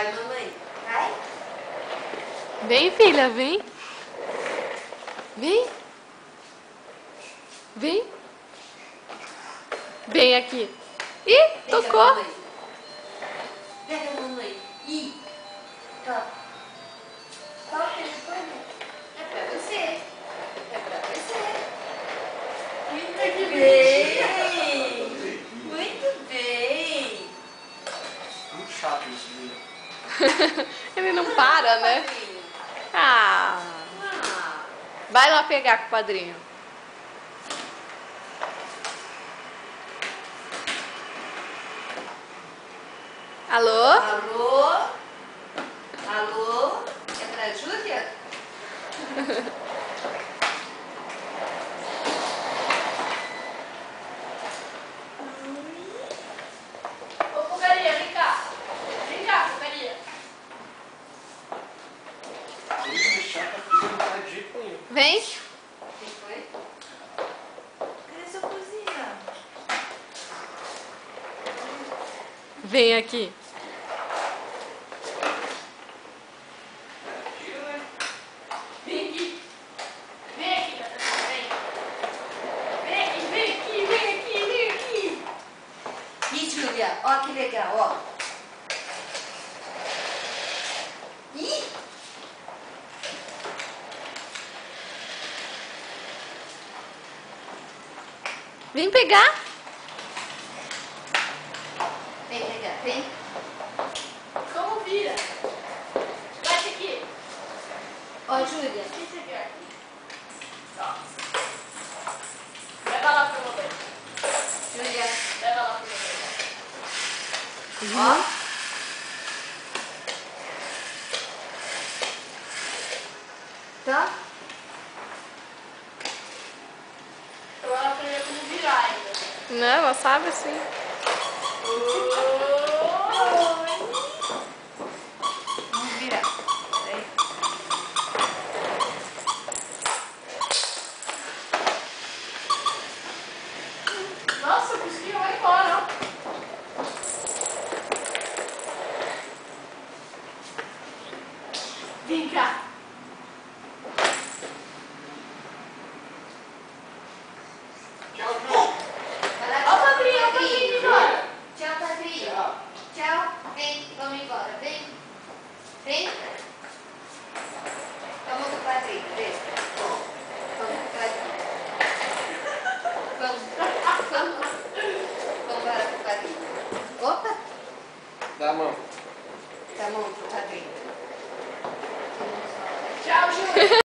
Vai, mamãe. Vai. Vem, filha, vem. Vem. Vem. Vem aqui. Ih, tocou. Pega a mamãe. Ih. Top. Top, telefone. É pra você. É pra você. Muito bem. Muito bem. Muito chato isso, menino. Ele não para, né? Padrinho. Ah. Ah. Vai lá pegar com o padrinho. Alô? Alô? Alô? É pra Júlia? Ô, Fogaria, vem cá. Vem cá, Fogaria. Isso é chato, a filha não tá de jeito nenhum. Vem. Quem foi? Cadê sua cozinha? Vem aqui. Tira, né? Vem aqui. Vem aqui, vem. Vem aqui, vem aqui, vem aqui, vem aqui. Ih, Júlia, ó que legal, ó. Ih! Vem pegar. Vem pegar, vem. Como vira? Bate aqui. Ó, Júlia. Isso aqui, ó. Leva lá pra mamãe. Júlia. Leva lá pra mamãe. Ó. Tá? Eu ela aprendeu como virar ainda. Não, ela sabe sim. Vamos virar. Peraí. Nossa, o cusquinho vai embora, ó. Vem cá. Tchau, João. Vai lá, Ó o padrinho, embora. Tchau, padrinho. Tchau. Tchau. Vem, vamos embora. Vem. Vem. Vamos pro padrinho, vem. Vamos pro padrinho. Vamos. Vamos. Vamos para pro padrinho. Opa. Dá a mão. Tá bom pro padrinho. Tchau, Júlia.